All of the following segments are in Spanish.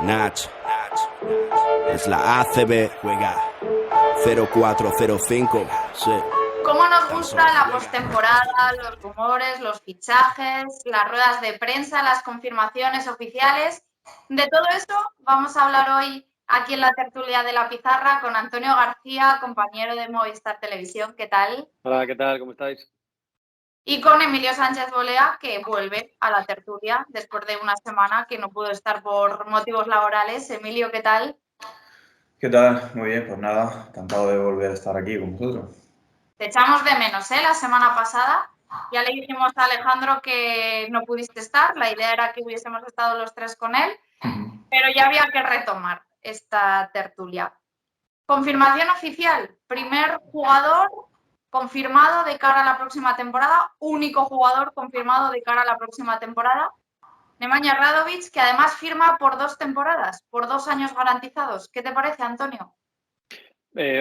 Nach, es la ACB, juega 0405, sí. ¿Cómo nos gusta la postemporada, los rumores, los fichajes, las ruedas de prensa, las confirmaciones oficiales? De todo eso vamos a hablar hoy aquí en la tertulia de La Pizarra con Antonio García, compañero de Movistar Televisión. ¿Qué tal? Hola, ¿qué tal? ¿Cómo estáis? Y con Emilio Sánchez Bolea, que vuelve a la tertulia después de una semana que no pudo estar por motivos laborales. Emilio, ¿qué tal? ¿Qué tal? Muy bien, pues nada, encantado de volver a estar aquí con vosotros. Te echamos de menos, ¿eh? La semana pasada ya le dijimos a Alejandro que no pudiste estar, la idea era que hubiésemos estado los tres con él, pero ya había que retomar esta tertulia. Confirmación oficial, primer jugador confirmado de cara a la próxima temporada, único jugador confirmado de cara a la próxima temporada, Nemanja Radovic, que además firma por 2 temporadas, por 2 años garantizados. ¿Qué te parece, Antonio?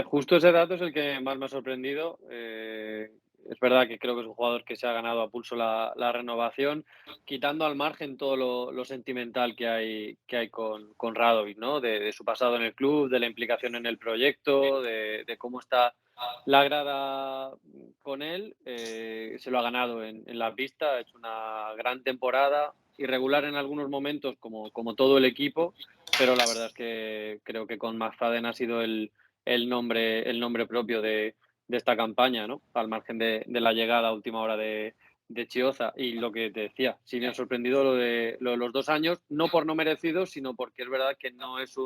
Justo ese dato es el que más me ha sorprendido. Es verdad que creo que es un jugador que se ha ganado a pulso la renovación, quitando al margen todo lo sentimental que hay con Radovic, ¿no? De su pasado en el club, de la implicación en el proyecto, de cómo está la grada con él. Se lo ha ganado en la pista, ha hecho una gran temporada, irregular en algunos momentos como todo el equipo, pero la verdad es que creo que con McFadden ha sido el nombre propio de esta campaña, ¿no? Al margen de la llegada a última hora de Chiozza. Y lo que te decía, sí me ha sorprendido lo de los 2 años, no por no merecidos, sino porque es verdad que no es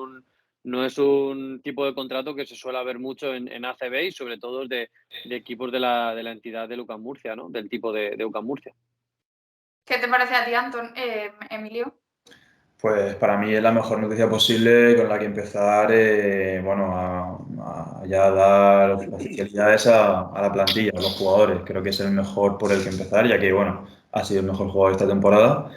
un tipo de contrato que se suele ver mucho en ACB y sobre todo de equipos de la entidad de UCAM Murcia, ¿no? Del tipo de UCAM Murcia. ¿Qué te parece a ti, Emilio? Pues para mí es la mejor noticia posible con la que empezar, a ya dar oficialidades a la plantilla, a los jugadores. Creo que es el mejor por el que empezar, ya que, bueno, ha sido el mejor jugador esta temporada.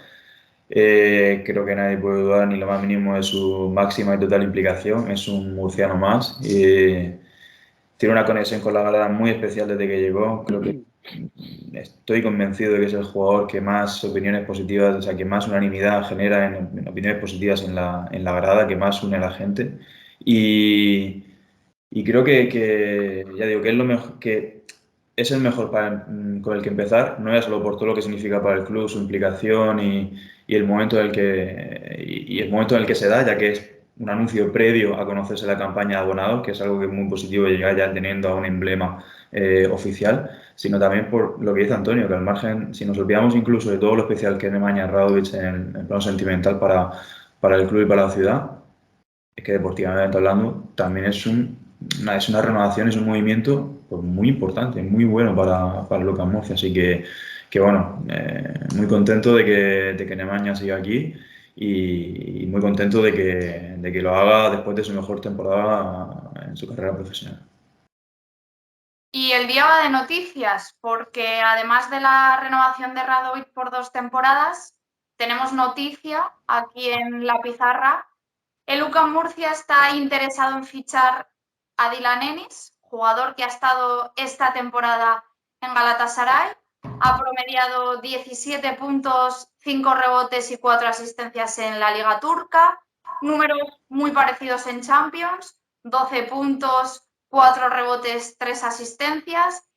Creo que nadie puede dudar ni lo más mínimo de su máxima y total implicación. Es un murciano más y tiene una conexión con la grada muy especial desde que llegó. Creo que estoy convencido de que es el jugador que más opiniones positivas, o sea, que más unanimidad genera en opiniones positivas en la grada, que más une a la gente. Y creo ya digo, que es lo mejor, que es el mejor con el que empezar, no es solo por todo lo que significa para el club, su implicación y el momento en el momento en el que se da, ya que es un anuncio previo a conocerse la campaña de abonados, que es algo que es muy positivo de llegar ya teniendo a un emblema oficial, sino también por lo que dice Antonio, que al margen, si nos olvidamos incluso de todo lo especial que es Nemanja Radovic en el plano sentimental para el club y para la ciudad, es que deportivamente hablando también es una renovación, es un movimiento pues, muy importante, muy bueno para el UCAM Murcia, así que bueno, muy contento de que Nemanja siga aquí y muy contento de que lo haga después de su mejor temporada en su carrera profesional. Y el día va de noticias, porque además de la renovación de Radovic por 2 temporadas, tenemos noticia aquí en La Pizarra. El UCAM Murcia está interesado en fichar a Dylan Ennis, jugador que ha estado esta temporada en Galatasaray. Ha promediado 17 puntos, 5 rebotes y 4 asistencias en la Liga Turca. Números muy parecidos en Champions, 12 puntos, 4 rebotes, 3 asistencias.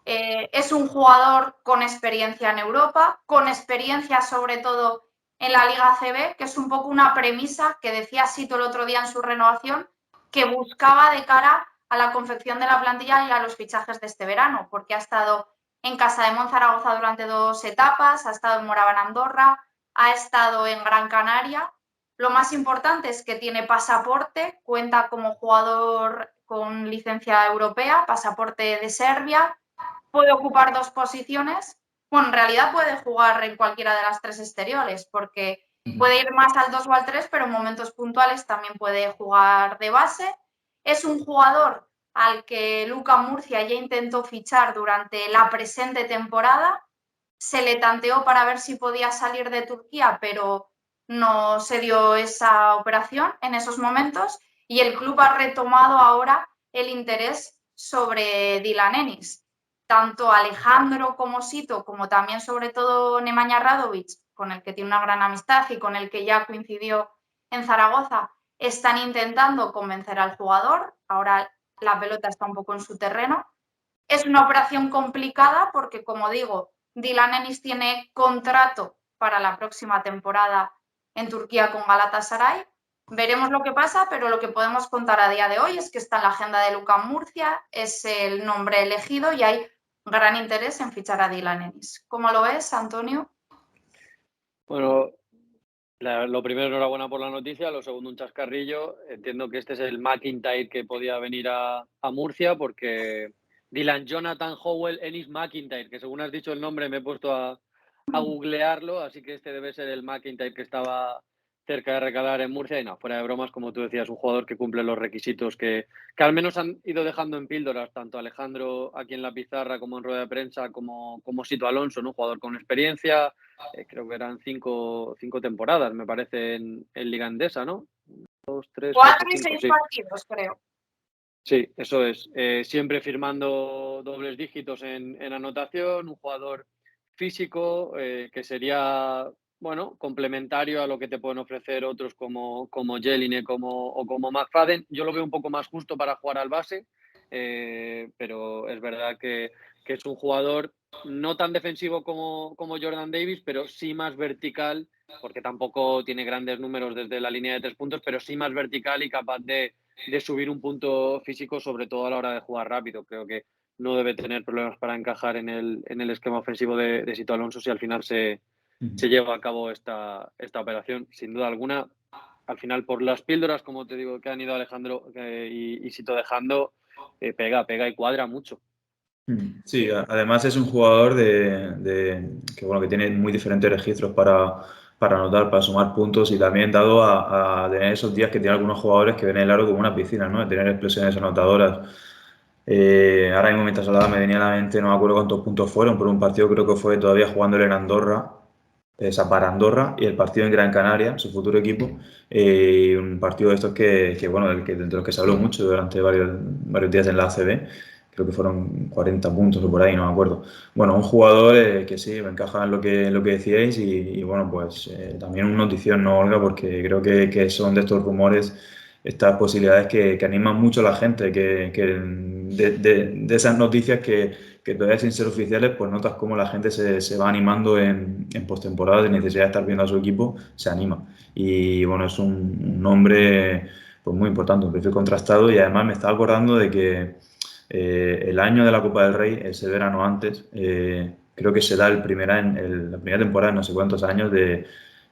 Es un jugador con experiencia en Europa, con experiencia sobre todo en la Liga ACB, que es un poco una premisa que decía Sito el otro día en su renovación, que buscaba de cara a la confección de la plantilla y a los fichajes de este verano, porque ha estado en Casa de Monzaragoza durante 2 etapas, ha estado en Moraván Andorra, ha estado en Gran Canaria. Lo más importante es que tiene pasaporte, cuenta como jugador con licencia europea, pasaporte de Serbia, puede ocupar 2 posiciones. Bueno, en realidad puede jugar en cualquiera de las 3 exteriores, porque puede ir más al 2 o al 3, pero en momentos puntuales también puede jugar de base. Es un jugador al que UCAM Murcia ya intentó fichar durante la presente temporada. Se le tanteó para ver si podía salir de Turquía, pero no se dio esa operación en esos momentos y el club ha retomado ahora el interés sobre Dylan Ennis. Tanto Alejandro como Sito, como también sobre todo Nemanja Radovic, con el que tiene una gran amistad y con el que ya coincidió en Zaragoza están intentando convencer al jugador, ahora la pelota está un poco en su terreno. Es una operación complicada porque, como digo, Dylan Ennis tiene contrato para la próxima temporada en Turquía con Galatasaray. Veremos lo que pasa, pero lo que podemos contar a día de hoy es que está en la agenda de Lucas Murcia, es el nombre elegido y hay gran interés en fichar a Dylan Ennis. ¿Cómo lo ves, Antonio? Bueno, lo primero, enhorabuena por la noticia. Lo segundo, un chascarrillo. Entiendo que este es el McIntyre que podía venir a Murcia, porque Dylan Jonathan Howell Ennis McIntyre, que según has dicho el nombre me he puesto a googlearlo, así que este debe ser el McIntyre que estaba cerca de recalar en Murcia. Y no, fuera de bromas, como tú decías, un jugador que cumple los requisitos que al menos han ido dejando en píldoras tanto Alejandro aquí en la pizarra como en rueda de prensa, como Sito Alonso, ¿no? Un jugador con experiencia. Creo que eran cinco temporadas, me parece, en Liga Endesa, ¿no? 2, 3, 4 4, y 5, 6 sí. partidos, creo. Sí, eso es. Siempre firmando dobles dígitos en anotación, un jugador físico que sería, bueno, complementario a lo que te pueden ofrecer otros como Jelinek o como McFadden. Yo lo veo un poco más justo para jugar al base, pero es verdad que es un jugador no tan defensivo como Jordan Davis, pero sí más vertical, porque tampoco tiene grandes números desde la línea de 3 puntos, pero sí más vertical y capaz de subir un punto físico, sobre todo a la hora de jugar rápido. Creo que no debe tener problemas para encajar en el esquema ofensivo de Sito Alonso si al final se lleva a cabo esta operación. Sin duda alguna, al final, por las píldoras, como te digo, que han ido Alejandro y Sito dejando, pega y cuadra mucho. Sí, además es un jugador que, bueno, que tiene muy diferentes registros para anotar, para sumar puntos y también dado a tener esos días que tienen algunos jugadores que ven el aro como una piscina, ¿no? De tener explosiones anotadoras. Ahora mismo mientras hablaba me venía a la mente, no me acuerdo cuántos puntos fueron, pero un partido creo que fue todavía jugándole en Andorra, para Andorra, y el partido en Gran Canaria, su futuro equipo, un partido de estos bueno, de los que se habló mucho durante varios días en la ACB. Creo que fueron 40 puntos o por ahí, no me acuerdo. Bueno, un jugador que sí, me encaja en lo que decíais y bueno, pues también una notición, ¿no, Olga? Porque creo que son de estos rumores, estas posibilidades que animan mucho a la gente, de esas noticias que todavía sin ser oficiales, pues notas cómo la gente se va animando en postemporada, de necesidad de estar viendo a su equipo, se anima. Y bueno, es un nombre pues muy importante, un perfil contrastado y además me estaba acordando de que el año de la Copa del Rey, ese verano antes, creo que se da la primera temporada en no sé cuántos años de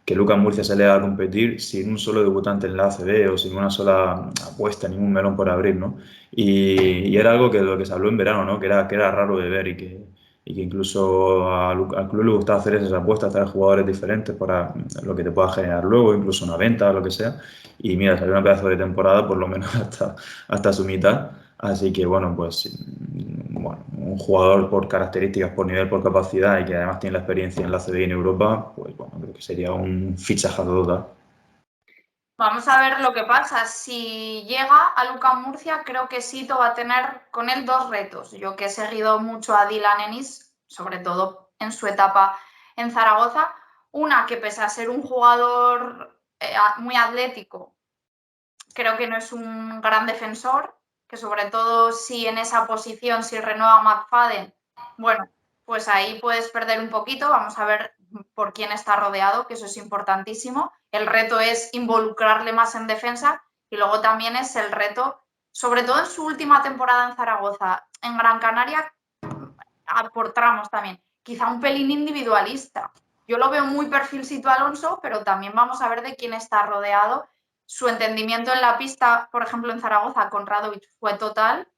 que Lucas Murcia sale a competir sin un solo debutante en la ACB o sin una sola apuesta, ningún melón por abrir, ¿no? Y era algo de lo que se habló en verano, ¿no? Que era raro de ver y que incluso al club le gustaba hacer esas apuestas, traer jugadores diferentes para lo que te pueda generar luego, incluso una venta o lo que sea. Y mira, salió una pedazo de temporada, por lo menos hasta su mitad. Así que bueno, pues bueno, un jugador por características, por nivel, por capacidad y que además tiene la experiencia en la CB y en Europa, pues bueno, creo que sería un fichajazo total. Vamos a ver lo que pasa. Si llega a Lucas Murcia, creo que Sito va a tener con él 2 retos. Yo que he seguido mucho a Dylan Ennis, sobre todo en su etapa en Zaragoza, una que pese a ser un jugador muy atlético, creo que no es un gran defensor, que sobre todo si en esa posición, si renueva McFadden, bueno, pues ahí puedes perder un poquito. Vamos a ver por quién está rodeado, que eso es importantísimo. El reto es involucrarle más en defensa y luego también es el reto, sobre todo en su última temporada en Zaragoza, en Gran Canaria, por tramos también, quizá un pelín individualista. Yo lo veo muy perfil Sito Alonso, pero también vamos a ver de quién está rodeado. Su entendimiento en la pista, por ejemplo, en Zaragoza con Radovic fue total,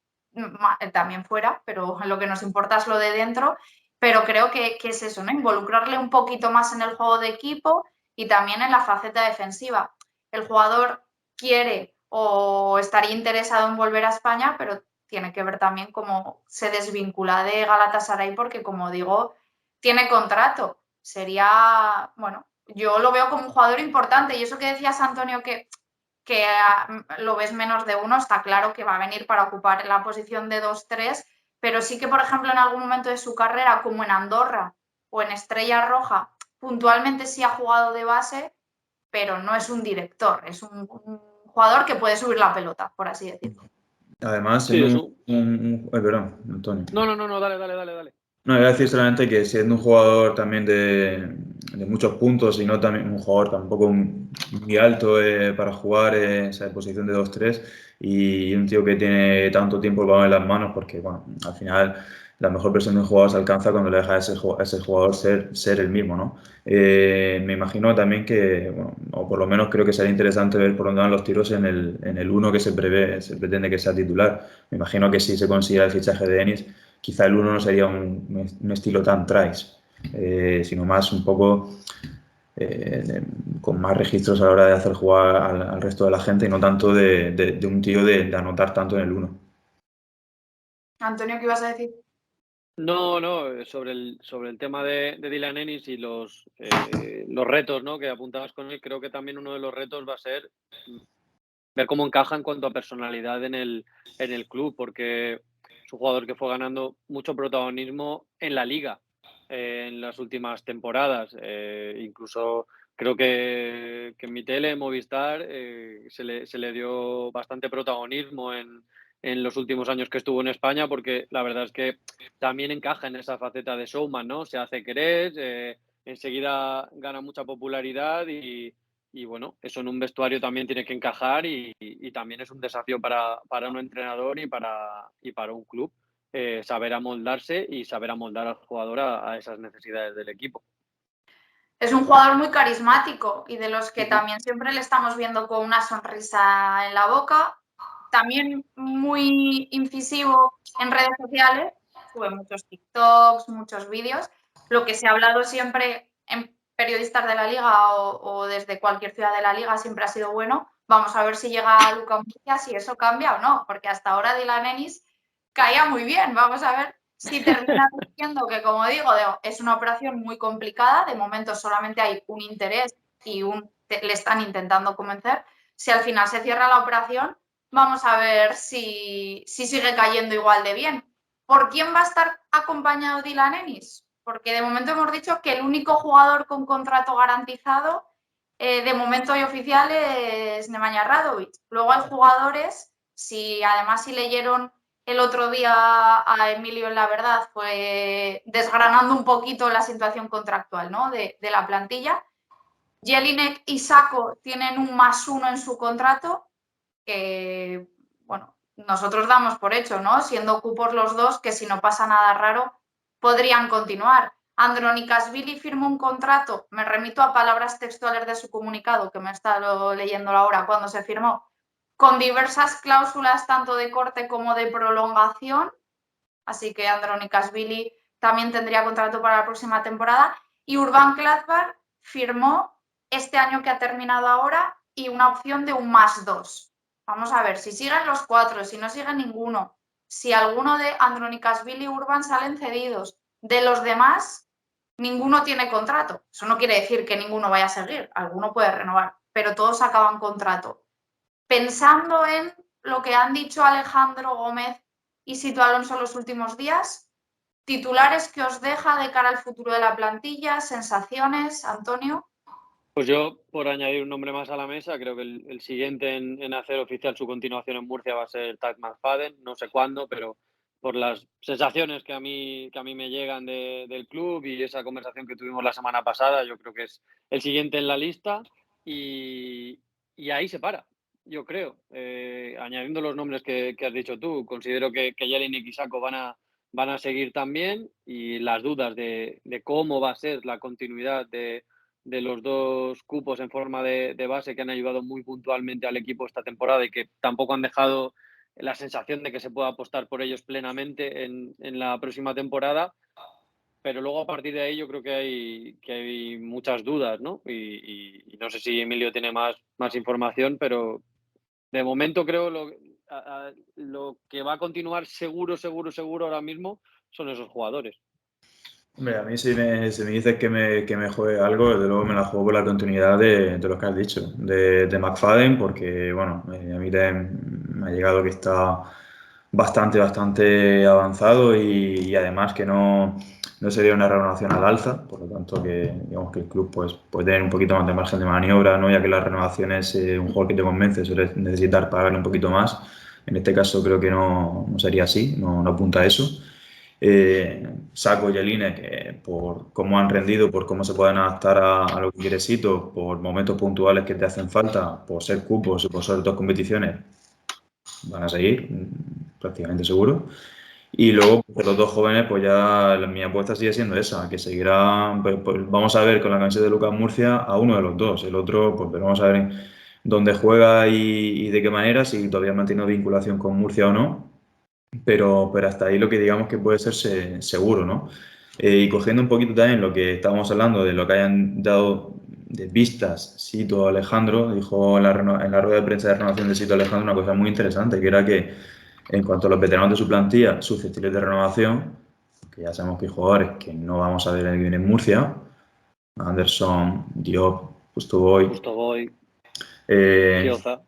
también fuera, pero lo que nos importa es lo de dentro. Pero creo que es eso, ¿no? Involucrarle un poquito más en el juego de equipo y también en la faceta defensiva. El jugador quiere o estaría interesado en volver a España, pero tiene que ver también cómo se desvincula de Galatasaray porque, como digo, tiene contrato. Sería, bueno, yo lo veo como un jugador importante y eso que decías, Antonio, que lo ves menos de uno, está claro que va a venir para ocupar la posición de 2-3, pero sí que, por ejemplo, en algún momento de su carrera, como en Andorra o en Estrella Roja, puntualmente sí ha jugado de base pero no es un director, es un jugador que puede subir la pelota, por así decirlo. Además, Sí, siendo perdón, Antonio. No, dale. No, iba a decir solamente que siendo un jugador también de muchos puntos y no también un jugador tampoco muy alto para jugar esa posición de 2-3 y un tío que tiene tanto tiempo el balón en las manos porque, bueno, al final la mejor versión de un jugador se alcanza cuando le deja a ese jugador ser el mismo, ¿no? Me imagino también que, bueno, o por lo menos creo que sería interesante ver por dónde van los tiros en el uno que se pretende que sea titular. Me imagino que si se consigue el fichaje de Denis, quizá el 1 no sería un estilo tan Trice, sino más un poco con más registros a la hora de hacer jugar al resto de la gente y no tanto de un tío de anotar tanto en el 1. Antonio, ¿qué ibas a decir? No, sobre el tema de Dylan Ennis y los retos, ¿no?, que apuntabas con él, creo que también uno de los retos va a ser ver cómo encaja en cuanto a personalidad en el club, porque es un jugador que fue ganando mucho protagonismo en la liga en las últimas temporadas. Incluso creo que en mi tele, en Movistar, se le dio bastante protagonismo en los últimos años que estuvo en España, porque la verdad es que también encaja en esa faceta de showman, ¿no? Se hace querer, enseguida gana mucha popularidad y bueno, eso en un vestuario también tiene que encajar y también es un desafío para un entrenador y para un club, saber amoldarse y saber amoldar al jugador a esas necesidades del equipo. Es un jugador muy carismático y de los que también siempre le estamos viendo con una sonrisa en la boca. También muy incisivo en redes sociales, sube muchos TikToks, muchos vídeos. Lo que se ha hablado siempre en periodistas de la liga o desde cualquier ciudad de la liga siempre ha sido bueno. Vamos a ver si llega a Luka Murcia, si eso cambia o no, porque hasta ahora Dylan Ennis caía muy bien. Vamos a ver si termina diciendo que, como digo, es una operación muy complicada. De momento solamente hay un interés y le están intentando convencer. Si al final se cierra la operación, vamos a ver si sigue cayendo igual de bien. ¿Por quién va a estar acompañado Dylan Ennis? Porque de momento hemos dicho que el único jugador con contrato garantizado de momento y oficial es Nemanja Radovic. Luego hay jugadores, si leyeron el otro día a Emilio en La Verdad, fue desgranando un poquito la situación contractual, ¿no?, de la plantilla. Jelinek y Sako tienen un +1 en su contrato, que, bueno, nosotros damos por hecho, ¿no?, siendo cupos los dos, que si no pasa nada raro, podrían continuar. Andronikashvili firmó un contrato, me remito a palabras textuales de su comunicado, que me he estado leyendo ahora cuando se firmó, con diversas cláusulas tanto de corte como de prolongación, así que Andronikashvili también tendría contrato para la próxima temporada, y Urban Gladbach firmó este año que ha terminado ahora y una opción de un +2. Vamos a ver, si siguen los 4, si no sigue ninguno, si alguno de Andronikashvili y Urban salen cedidos, de los demás, ninguno tiene contrato. Eso no quiere decir que ninguno vaya a seguir, alguno puede renovar, pero todos acaban contrato. Pensando en lo que han dicho Alejandro Gómez y Sito Alonso los últimos días, titulares que os deja de cara al futuro de la plantilla, sensaciones, Antonio. Pues yo, por añadir un nombre más a la mesa, creo que el siguiente en hacer oficial su continuación en Murcia va a ser Taj McFadden, no sé cuándo, pero por las sensaciones que a mí me llegan del club y esa conversación que tuvimos la semana pasada, yo creo que es el siguiente en la lista y ahí se para, yo creo. Añadiendo los nombres que has dicho tú, considero que Jelinek y Sako van a seguir también y las dudas de cómo va a ser la continuidad de los dos cupos en forma de base que han ayudado muy puntualmente al equipo esta temporada y que tampoco han dejado la sensación de que se pueda apostar por ellos plenamente en la próxima temporada. Pero luego a partir de ahí yo creo que hay muchas dudas, ¿no? Y no sé si Emilio tiene más información, pero de momento creo lo que va a continuar seguro ahora mismo son esos jugadores. Hombre, a mí si me dices que me juegue algo, desde luego me la juego por la continuidad de lo que has dicho, de McFadden, porque bueno, a mí me ha llegado que está bastante avanzado y además que no no sería una renovación al alza, por lo tanto que digamos que el club pues puede tener un poquito más de margen de maniobra, ¿no? Ya que las renovaciones, un jugador que te convence suele necesitar pagarle un poquito más. En este caso creo que no sería así, no apunta a eso. Sacco y Jelinek, por cómo han rendido, por cómo se pueden adaptar a lo que quiere Sito, por momentos puntuales que te hacen falta, por ser cupos y por ser dos competiciones, van a seguir, prácticamente seguro. Y luego, pues, los dos jóvenes, pues ya mi apuesta sigue siendo esa, que seguirá, pues vamos a ver con la camiseta de Lucas Murcia a uno de los dos. El otro, pues vamos a ver dónde juega y de qué manera, si todavía mantiene vinculación con Murcia o no. Pero hasta ahí lo que digamos que puede ser seguro, ¿no? Y cogiendo un poquito también lo que estábamos hablando de lo que hayan dado de vistas Sito Alejandro, dijo en la rueda de prensa de renovación de Sito Alejandro una cosa muy interesante, que era que en cuanto a los veteranos de su plantilla susceptibles de renovación, que ya sabemos que hay jugadores que no vamos a ver el que viene en Murcia, Anderson, Diop, Justo Boy, Gioza.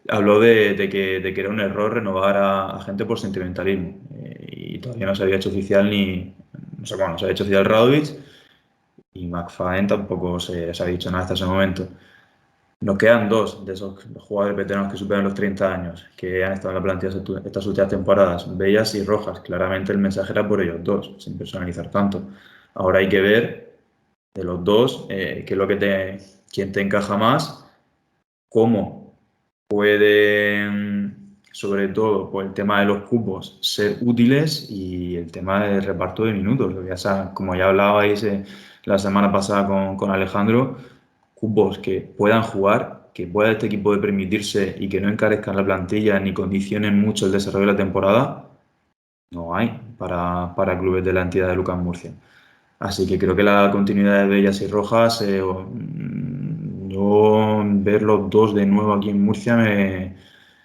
habló de que era un error renovar a gente por sentimentalismo. Y todavía no se había hecho oficial no sé cuándo, se había hecho oficial Radovic y McFadden tampoco se ha dicho nada hasta ese momento. Nos quedan dos de esos jugadores veteranos que superan los 30 años, que han estado en la plantilla estas últimas temporadas, Bellas y Rojas. Claramente el mensaje era por ellos dos, sin personalizar tanto. Ahora hay que ver de los dos qué es lo que quién te encaja más, cómo pueden, sobre todo por el tema de los cupos, ser útiles y el tema del reparto de minutos. Como ya hablabais la semana pasada con Alejandro, cupos que puedan jugar, que pueda este equipo de permitirse y que no encarezcan la plantilla ni condicionen mucho el desarrollo de la temporada, no hay para clubes de la entidad de Lucas Murcia. Así que creo que la continuidad de Bellas y Rojas, yo ver los dos de nuevo aquí en Murcia me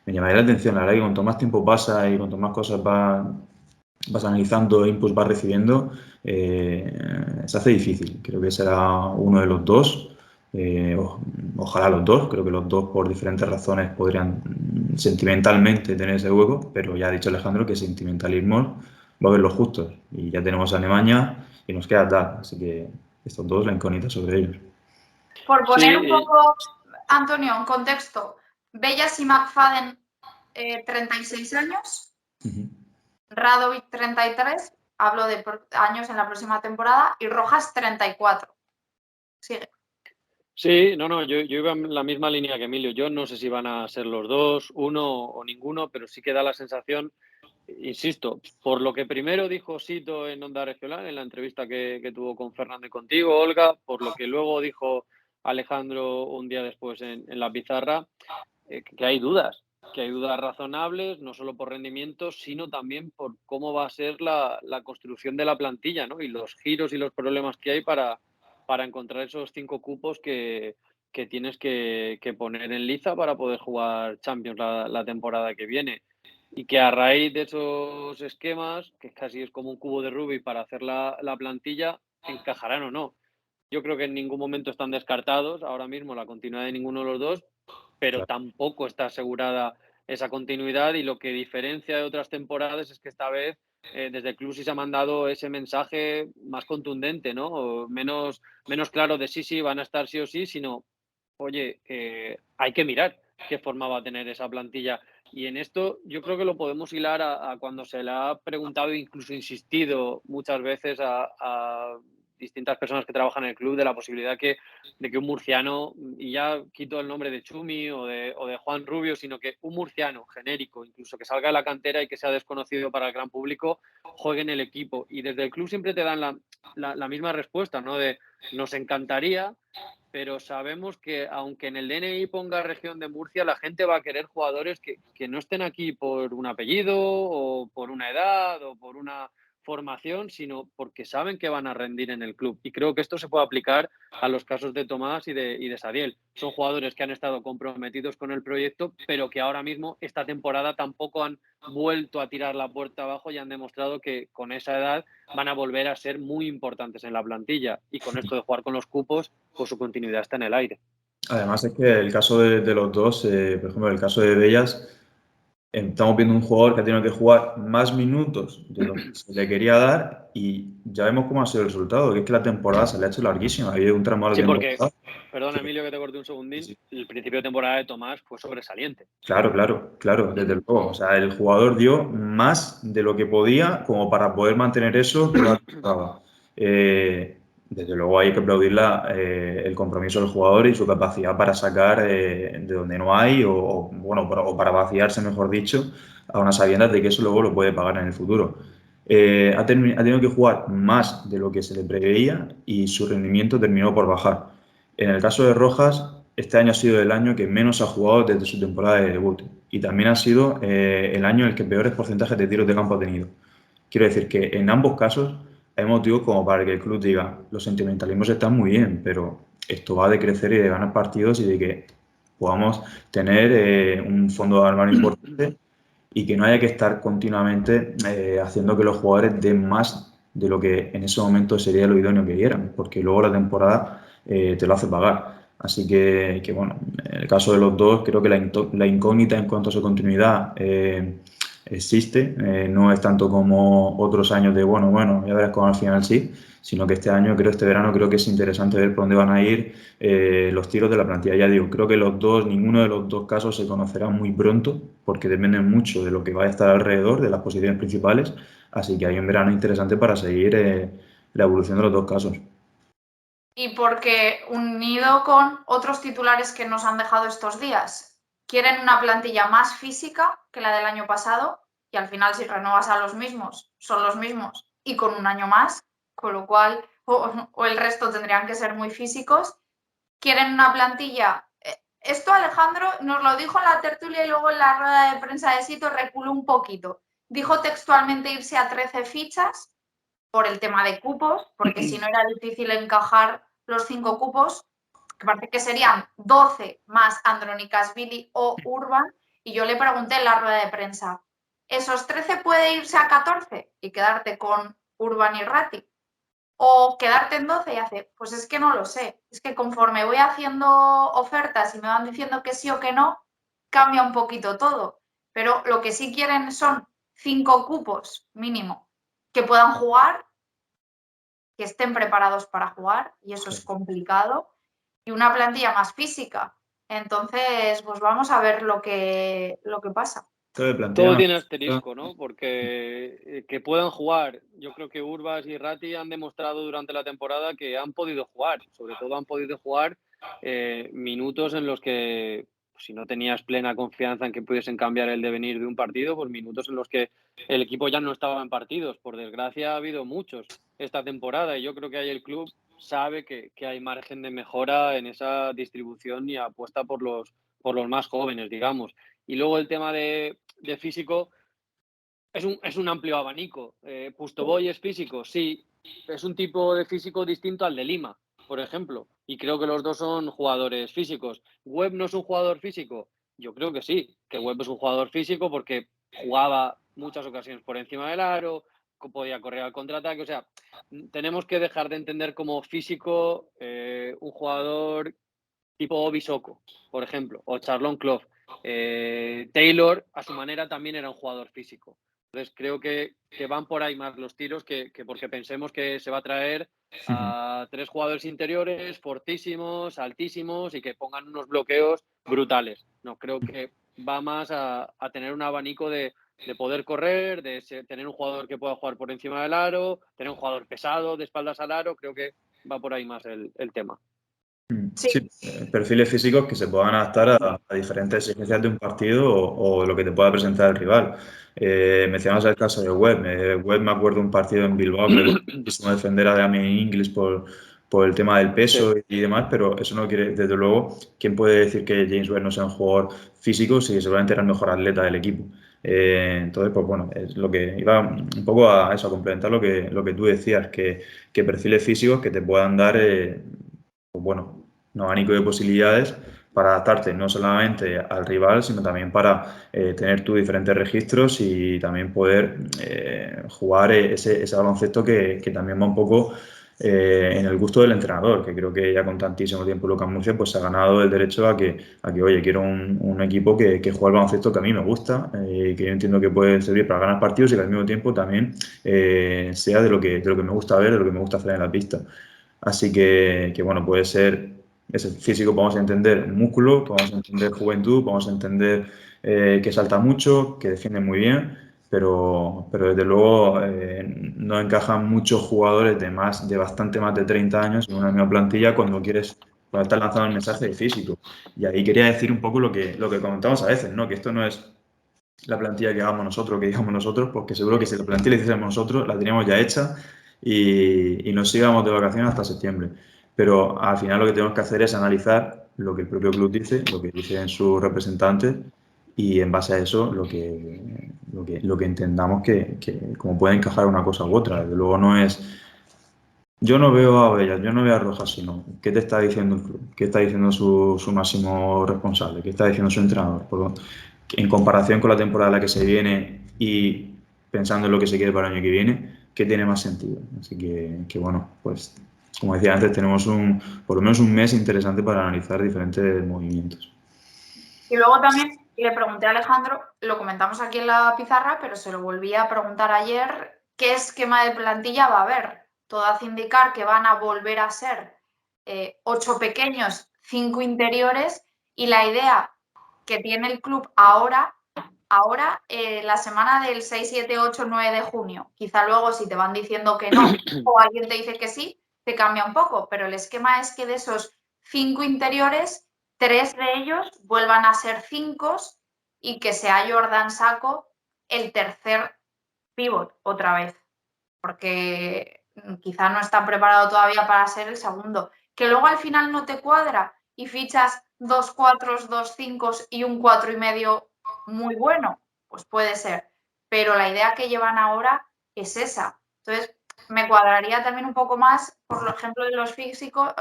llamaría la atención. La verdad que cuanto más tiempo pasa y cuanto más cosas vas analizando, inputs vas recibiendo, se hace difícil. Creo que será uno de los dos. Ojalá los dos. Creo que los dos por diferentes razones podrían sentimentalmente tener ese hueco, pero ya ha dicho Alejandro que sentimentalismo va a haber los justos. Y ya tenemos a Alemania y nos queda dar. Así que estos dos, la incógnita sobre ellos. Por poner un Sí, poco, Antonio, en contexto, Bellas y McFadden, 36 años, Radovic 33, hablo de años en la próxima temporada, y Rojas 34. Sigue. Sí, no, yo iba en la misma línea que Emilio. Yo no sé si van a ser los dos, uno o ninguno, pero sí que da la sensación, insisto, por lo que primero dijo Sito en Onda Regional, en la entrevista que tuvo con Fernando y contigo, Olga, por lo que luego dijo Alejandro un día después en la pizarra, que hay dudas razonables, no solo por rendimiento, sino también por cómo va a ser la construcción de la plantilla, ¿no? Y los giros y los problemas que hay para encontrar esos 5 cupos que tienes que poner en liza para poder jugar Champions la temporada que viene. Y que a raíz de esos esquemas, que casi es como un cubo de Rubik para hacer la plantilla, encajarán o no. Yo creo que en ningún momento están descartados ahora mismo la continuidad de ninguno de los dos, pero Claro. tampoco está asegurada esa continuidad, y lo que diferencia de otras temporadas es que esta vez desde el club sí se ha mandado ese mensaje más contundente, ¿no? O menos claro de sí, van a estar sí o sí, sino, oye, hay que mirar qué forma va a tener esa plantilla. Y en esto yo creo que lo podemos hilar a cuando se le ha preguntado, incluso insistido muchas veces a distintas personas que trabajan en el club, de la posibilidad de que un murciano, y ya quito el nombre de Chumi o de Juan Rubio, sino que un murciano genérico, incluso que salga de la cantera y que sea desconocido para el gran público, juegue en el equipo. Y desde el club siempre te dan la misma respuesta, ¿no? De nos encantaría, pero sabemos que aunque en el DNI ponga región de Murcia, la gente va a querer jugadores que no estén aquí por un apellido o por una edad o por una formación, sino porque saben que van a rendir en el club. Y creo que esto se puede aplicar a los casos de Tomás y de Sadiel. Son jugadores que han estado comprometidos con el proyecto, pero que ahora mismo, esta temporada, tampoco han vuelto a tirar la puerta abajo y han demostrado que con esa edad van a volver a ser muy importantes en la plantilla. Y con esto de jugar con los cupos, pues su continuidad está en el aire. Además es que el caso de los dos, por ejemplo, el caso de Bellas, estamos viendo un jugador que ha tenido que jugar más minutos de lo que se le quería dar y ya vemos cómo ha sido el resultado, que es que la temporada se le ha hecho larguísima. Ha habido un tramo de Sí, temporada. porque, perdona Emilio que te corte un segundín, Sí. el principio de temporada de Tomás fue sobresaliente. Claro, desde luego. O sea, el jugador dio más de lo que podía como para poder mantener eso toda la temporada. Desde luego hay que aplaudir el compromiso del jugador y su capacidad para sacar de donde no hay o para vaciarse, mejor dicho, a unas sabiendas de que eso luego lo puede pagar en el futuro. Ha tenido que jugar más de lo que se le preveía y su rendimiento terminó por bajar. En el caso de Rojas, este año ha sido el año que menos ha jugado desde su temporada de debut y también ha sido el año en el que peores porcentajes de tiros de campo ha tenido. Quiero decir que en ambos casos hay motivos como para que el club diga los sentimentalismos están muy bien, pero esto va de crecer y de ganar partidos y de que podamos tener un fondo de armario importante y que no haya que estar continuamente haciendo que los jugadores den más de lo que en ese momento sería lo idóneo que dieran, porque luego la temporada te lo hace pagar. Así que, bueno, en el caso de los dos, creo que la incógnita en cuanto a su continuidad existe. No es tanto como otros años de, bueno, ya verás cómo al final sí, sino que este verano creo que es interesante ver por dónde van a ir los tiros de la plantilla. Ya digo, creo que ninguno de los dos casos se conocerá muy pronto, porque dependen mucho de lo que va a estar alrededor, de las posiciones principales. Así que hay un verano interesante para seguir la evolución de los dos casos. Y porque unido con otros titulares que nos han dejado estos días, quieren una plantilla más física que la del año pasado y al final si renuevas a los mismos, son los mismos y con un año más, con lo cual o el resto tendrían que ser muy físicos. Quieren una plantilla. Esto Alejandro nos lo dijo en la tertulia y luego en la rueda de prensa de Sito reculó un poquito. Dijo textualmente irse a 13 fichas por el tema de cupos, porque si no era difícil encajar los 5 cupos, que parece que serían 12 más Andronikashvili o Urban, y yo le pregunté en la rueda de prensa, ¿esos 13 puede irse a 14 y quedarte con Urban y Ratti? ¿O quedarte en 12 y hace? Pues es que no lo sé, es que conforme voy haciendo ofertas y me van diciendo que sí o que no, cambia un poquito todo, pero lo que sí quieren son 5 cupos mínimo que puedan jugar, que estén preparados para jugar, y eso es complicado, y una plantilla más física. Entonces, pues vamos a ver lo que pasa. Todo tiene asterisco, ¿no? Porque que puedan jugar, yo creo que Urbas y Ratti han demostrado durante la temporada que han podido jugar, sobre todo han podido jugar minutos en los que, si no tenías plena confianza en que pudiesen cambiar el devenir de un partido, pues minutos en los que el equipo ya no estaba en partidos. Por desgracia ha habido muchos esta temporada y yo creo que ahí el club sabe que hay margen de mejora en esa distribución y apuesta por los más jóvenes, digamos. Y luego el tema de físico es un amplio abanico. Pustoboy es físico, sí, es un tipo de físico distinto al de Lima, por ejemplo, y creo que los dos son jugadores físicos. ¿Webb no es un jugador físico? Yo creo que sí, que Webb es un jugador físico porque jugaba muchas ocasiones por encima del aro, podía correr al contraataque, o sea, tenemos que dejar de entender como físico un jugador tipo Obi Soko, por ejemplo, o Charlon Clough. Taylor, a su manera, también era un jugador físico. Entonces, creo que van por ahí más los tiros que porque pensemos que se va a traer a 3 jugadores interiores fortísimos, altísimos y que pongan unos bloqueos brutales. No, creo que va más a tener un abanico de poder correr, de tener un jugador que pueda jugar por encima del aro, tener un jugador pesado de espaldas al aro. Creo que va por ahí más el tema. Sí, perfiles físicos que se puedan adaptar a diferentes exigencias de un partido o lo que te pueda presentar el rival. Mencionamos el caso de Webb. Webb, me acuerdo un partido en Bilbao que le quiso defender a Damien Inglis por el tema del peso y demás, pero eso no quiere, desde luego, ¿quién puede decir que James Webb no sea un jugador físico si seguramente era el mejor atleta del equipo? Entonces, pues bueno, es lo que iba un poco a eso, a complementar lo que tú decías, que perfiles físicos que te puedan dar pues bueno, un abanico de posibilidades para adaptarte no solamente al rival, sino también para tener tus diferentes registros y también poder jugar ese baloncesto que también va un poco en el gusto del entrenador, que creo que ya con tantísimo tiempo Lucas Murcia pues se ha ganado el derecho a que oye, quiero un equipo que juegue el baloncesto que a mí me gusta, que yo entiendo que puede servir para ganar partidos y que al mismo tiempo también sea de lo que me gusta ver, de lo que me gusta hacer en la pista. Así que bueno, puede ser ese físico, podemos entender músculo, podemos entender juventud, podemos entender que salta mucho, que defiende muy bien, pero desde luego no encajan muchos jugadores de bastante más de 30 años en una misma plantilla cuando estás lanzando el mensaje de físico. Y ahí quería decir un poco lo que comentamos a veces, ¿no? Que esto no es la plantilla que hagamos nosotros, que digamos nosotros, porque seguro que si la plantilla la hiciéramos nosotros, la teníamos ya hecha y nos íbamos de vacaciones hasta septiembre. Pero al final lo que tenemos que hacer es analizar lo que el propio club dice, lo que dicen sus representantes y en base a eso lo que entendamos que como puede encajar una cosa u otra. Desde luego no es... Yo no veo a Bellas, yo no veo a Rojas, sino ¿qué te está diciendo el club? ¿Qué está diciendo su máximo responsable? ¿Qué está diciendo su entrenador? En comparación con la temporada en la que se viene y pensando en lo que se quiere para el año que viene, ¿qué tiene más sentido? Así que bueno, pues como decía antes, tenemos por lo menos un mes interesante para analizar diferentes movimientos. Y luego también le pregunté a Alejandro, lo comentamos aquí en la pizarra, pero se lo volví a preguntar ayer, ¿qué esquema de plantilla va a haber? Todo hace indicar que van a volver a ser 8 pequeños, 5 interiores, y la idea que tiene el club ahora, la semana del 6, 7, 8, 9 de junio, quizá luego si te van diciendo que no o alguien te dice que sí, te cambia un poco, pero el esquema es que de esos 5 interiores, 3 de ellos vuelvan a ser 5 y que sea Jordan Sacco el tercer pívot otra vez, porque quizá no está preparado todavía para ser el segundo. Que luego al final no te cuadra y fichas 2 4, 2 5 y un 4,5 muy bueno, pues puede ser. Pero la idea que llevan ahora es esa. Entonces, me cuadraría también un poco más, por ejemplo, en los físicos,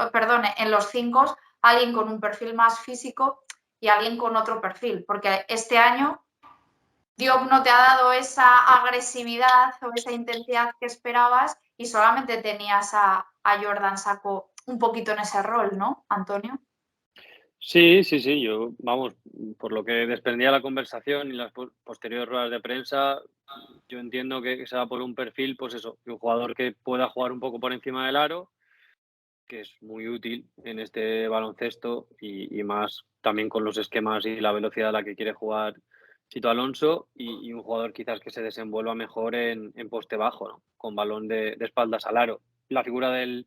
en los 5, alguien con un perfil más físico y alguien con otro perfil, porque este año Diop no te ha dado esa agresividad o esa intensidad que esperabas y solamente tenías a Jordan Sacco un poquito en ese rol, ¿no, Antonio? Sí, yo, vamos, por lo que desprendía la conversación y las posteriores ruedas de prensa, yo entiendo que se va por un perfil, pues eso, que un jugador que pueda jugar un poco por encima del aro, que es muy útil en este baloncesto y más también con los esquemas y la velocidad a la que quiere jugar Chito Alonso y un jugador quizás que se desenvuelva mejor en poste bajo, ¿no? Con balón de espaldas al aro. La figura del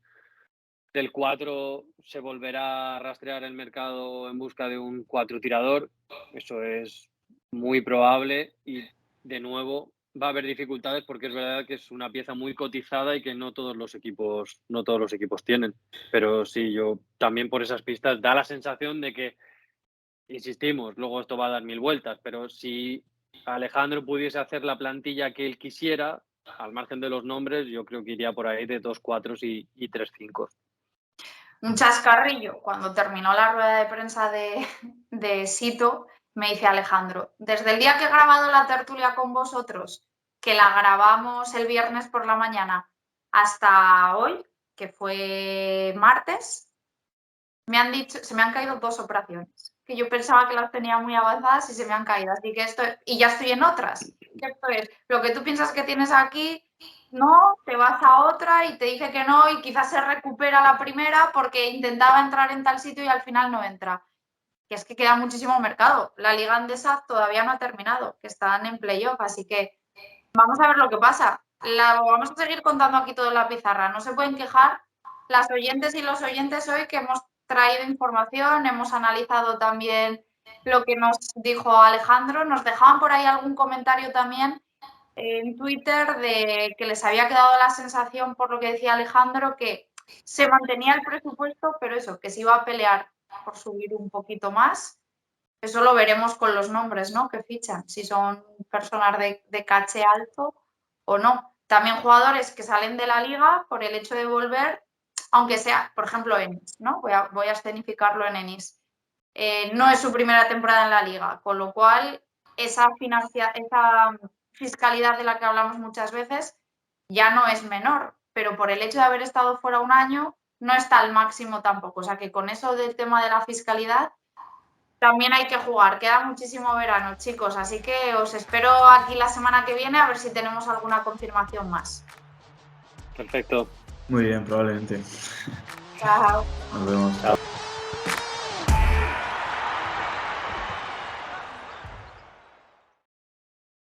4 se volverá a rastrear el mercado en busca de un 4 tirador. Eso es muy probable y, de nuevo, va a haber dificultades porque es verdad que es una pieza muy cotizada y que no todos los equipos tienen. Pero sí, yo también por esas pistas da la sensación de que, insistimos, luego esto va a dar 1000 vueltas, pero si Alejandro pudiese hacer la plantilla que él quisiera, al margen de los nombres, yo creo que iría por ahí de 2 4 y 3 5. Un chascarrillo, cuando terminó la rueda de prensa de Sito, me dice Alejandro, desde el día que he grabado la tertulia con vosotros, que la grabamos el viernes por la mañana, hasta hoy, que fue martes, se me han caído 2 operaciones, que yo pensaba que las tenía muy avanzadas y se me han caído, así que y ya estoy en otras. Esto es, lo que tú piensas que tienes aquí, no, te vas a otra y te dice que no y quizás se recupera la primera porque intentaba entrar en tal sitio y al final no entra. Que es que queda muchísimo mercado. La Liga Andesa todavía no ha terminado, que están en playoff, así que vamos a ver lo que pasa. Vamos a seguir contando aquí todo en la pizarra. No se pueden quejar las oyentes y los oyentes hoy que hemos traído información, hemos analizado también lo que nos dijo Alejandro. Nos dejaban por ahí algún comentario también en Twitter de que les había quedado la sensación, por lo que decía Alejandro, que se mantenía el presupuesto, pero eso, que se iba a pelear por subir un poquito más. Eso lo veremos con los nombres, ¿no? Que fichan, si son personas de caché alto o no. También jugadores que salen de la liga por el hecho de volver, aunque sea, por ejemplo, Enis, ¿no? Voy a escenificarlo en Enis. No es su primera temporada en la liga, con lo cual esa fiscalidad de la que hablamos muchas veces ya no es menor. pero por el hecho de haber estado fuera un año no está al máximo tampoco. O sea que con eso del tema de la fiscalidad también hay que jugar. Queda muchísimo verano, chicos, así que os espero aquí la semana que viene a ver si tenemos alguna confirmación más. Perfecto. Muy bien, probablemente. Chao. Nos vemos. Chao.